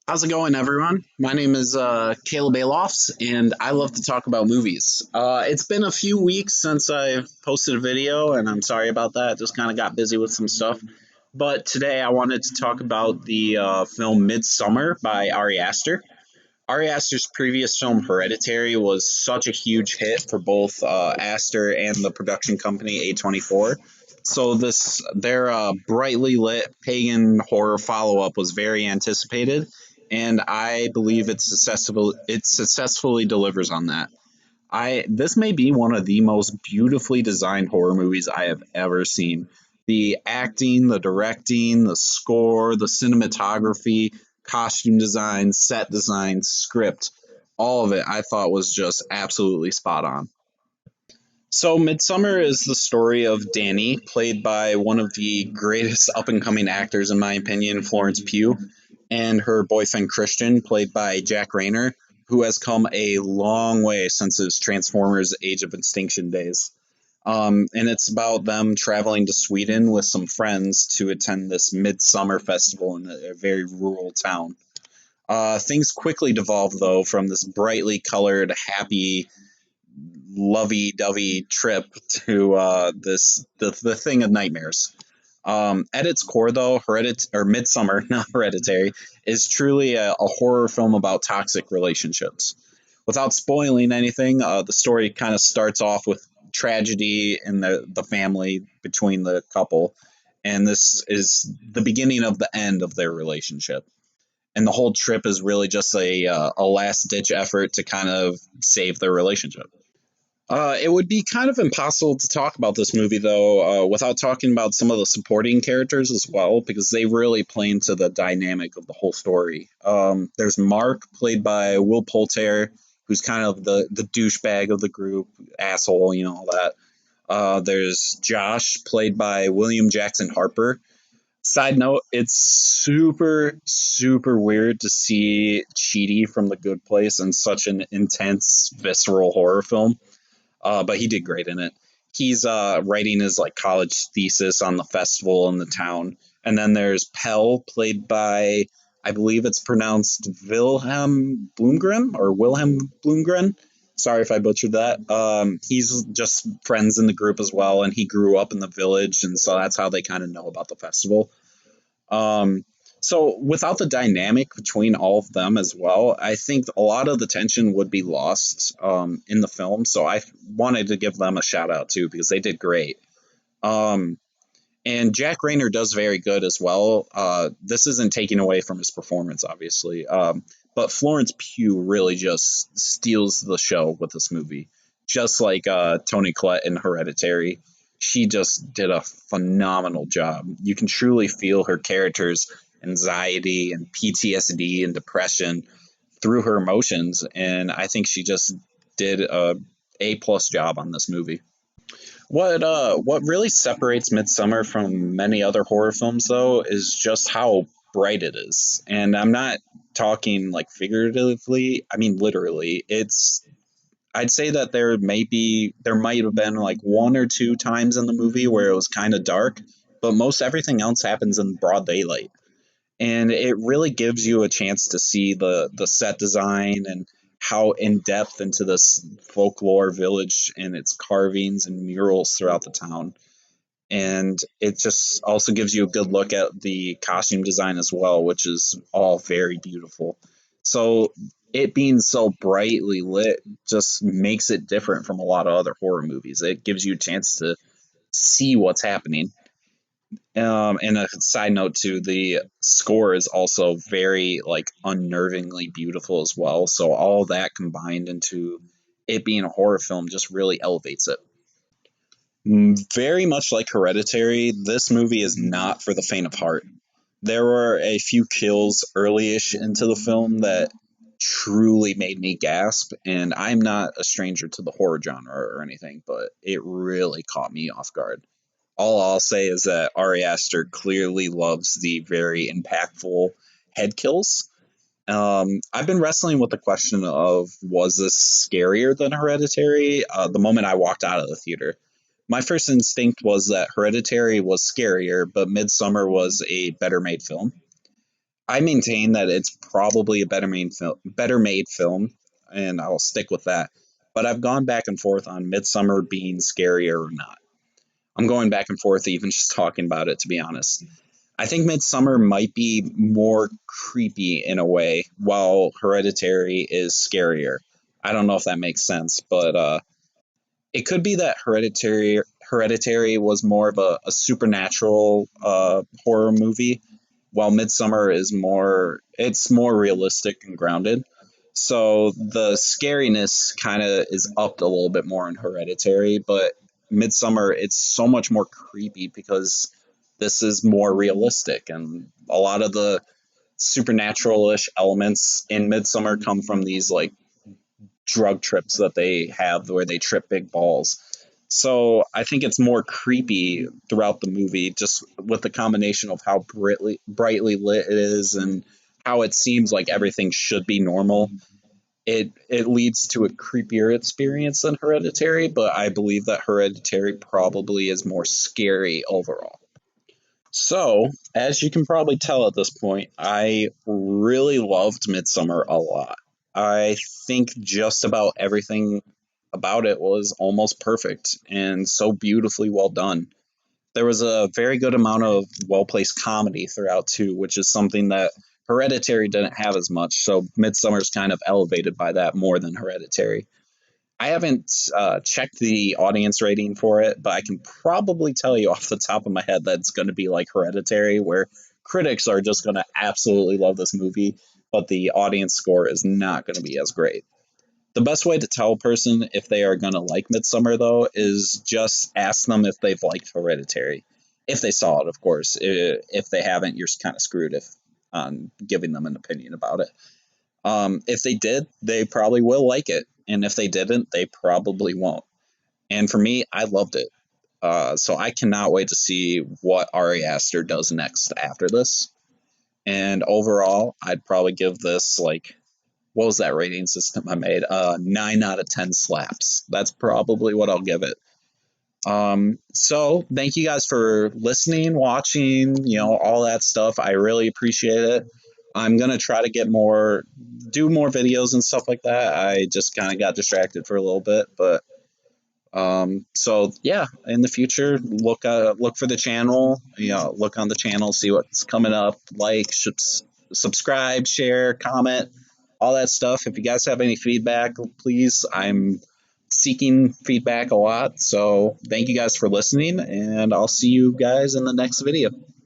How's it going, everyone? My name is Caleb Alofs, and I love to talk about movies. It's been a few weeks since I've posted a video, and I'm sorry about that. Just kind of got busy with some stuff. But today I wanted to talk about the film Midsummer by Ari Aster. Ari Aster's previous film Hereditary was such a huge hit for both Aster and the production company A24. So their brightly lit pagan horror follow up was very anticipated, and I believe it successfully delivers on that. I This may be one of the most beautifully designed horror movies I have ever seen. The acting, the directing, the score, the cinematography, costume design, set design, script, all of it I thought was just absolutely spot on. So, Midsummer is the story of Danny, played by one of the greatest up and coming actors, in my opinion, Florence Pugh, and her boyfriend Christian, played by Jack Rayner, who has come a long way since his Transformers Age of Extinction days. And it's about them traveling to Sweden with some friends to attend this midsummer festival in a very rural town. Things quickly devolve, though, from this brightly colored, happy lovey-dovey trip to the thing of nightmares. At its core, though, Midsummer, not Hereditary, is truly a horror film about toxic relationships. Without spoiling anything, the story kind of starts off with tragedy in the family between the couple, and this is the beginning of the end of their relationship. And the whole trip is really just a last ditch effort to kind of save their relationship. It would be kind of impossible to talk about this movie, though, without talking about some of the supporting characters as well, because they really play into the dynamic of the whole story. There's Mark, played by Will Poulter, who's kind of the douchebag of the group, asshole, all that. There's Josh, played by William Jackson Harper. Side note, it's super, super weird to see Chidi from The Good Place in such an intense, visceral horror film, but he did great in it. He's writing his like college thesis on the festival in the town, and then there's Pell, played by I believe it's pronounced Wilhelm Bloomgren. Sorry if I butchered that. He's just friends in the group as well, and he grew up in the village, and so that's how they kind of know about the festival. Um, so without the dynamic between all of them as well, I think a lot of the tension would be lost in the film. So I wanted to give them a shout out too because they did great. Um, and Jack Rayner does very good as well. This isn't taking away from his performance, obviously, but Florence Pugh really just steals the show with this movie, just like Tony Collette in Hereditary. She just did a phenomenal job. You can truly feel her character's anxiety and PTSD and depression through her emotions, and I think she just did a plus job on this movie. What really separates Midsummer from many other horror films though is just how bright it is. And I'm not talking like figuratively, I mean literally. It's I'd say that there might have been like one or two times in the movie where it was kind of dark, but most everything else happens in broad daylight, and it really gives you a chance to see the set design and how in depth into this folklore village and its carvings and murals throughout the town. And it just also gives you a good look at the costume design as well, which is all very beautiful. So it being so brightly lit just makes it different from a lot of other horror movies. It gives you a chance to see what's happening. And a side note too, the score is also very like unnervingly beautiful as well. So all that combined into it being a horror film just really elevates it. Very much like Hereditary, this movie is not for the faint of heart. There were a few kills early-ish into the film that truly made me gasp, and I'm not a stranger to the horror genre or anything, but it really caught me off guard. All I'll say is that Ari Aster clearly loves the very impactful head kills. I've been wrestling with the question of was this scarier than Hereditary the moment I walked out of the theater. My first instinct was that Hereditary was scarier, but Midsummer was a better made film. I maintain that it's probably a better made film, and I'll stick with that. But I've gone back and forth on Midsummer being scarier or not. I'm going back and forth even just talking about it, to be honest. I think Midsummer might be more creepy in a way, while Hereditary is scarier. I don't know if that makes sense, but it could be that Hereditary was more of a supernatural horror movie, while Midsummer is more realistic and grounded. So the scariness kind of is upped a little bit more in Hereditary, but Midsummer it's so much more creepy because this is more realistic, and a lot of the supernatural-ish elements in Midsummer come from these like drug trips that they have where they trip big balls. So I think it's more creepy throughout the movie, just with the combination of how brightly lit it is and how it seems like everything should be normal. It leads to a creepier experience than Hereditary, but I believe that Hereditary probably is more scary overall. So, as you can probably tell at this point, I really loved Midsummer a lot. I think just about everything about it was almost perfect and so beautifully well done. There was a very good amount of well placed comedy throughout, too, which is something that Hereditary didn't have as much. So, Midsummer's kind of elevated by that more than Hereditary. I haven't checked the audience rating for it, but I can probably tell you off the top of my head that it's going to be like Hereditary, where critics are just going to absolutely love this movie, but the audience score is not going to be as great. The best way to tell a person if they are going to like Midsummer, though, is just ask them if they've liked Hereditary. If they saw it, of course. If they haven't, you're kind of screwed if on giving them an opinion about it. If they did, they probably will like it, and if they didn't, they probably won't. And for me, I loved it. So I cannot wait to see what Ari Aster does next after this. And overall, I'd probably give this like what was that rating system I made? 9 out of 10 slaps. That's probably what I'll give it. So thank you guys for listening, watching, all that stuff. I really appreciate it. I'm gonna try to do more videos and stuff like that. I just kind of got distracted for a little bit, but so yeah, in the future, look for the channel. Look on the channel, see what's coming up. Like, subscribe, share, comment, all that stuff. If you guys have any feedback, please. I'm seeking feedback a lot. So thank you guys for listening, and I'll see you guys in the next video.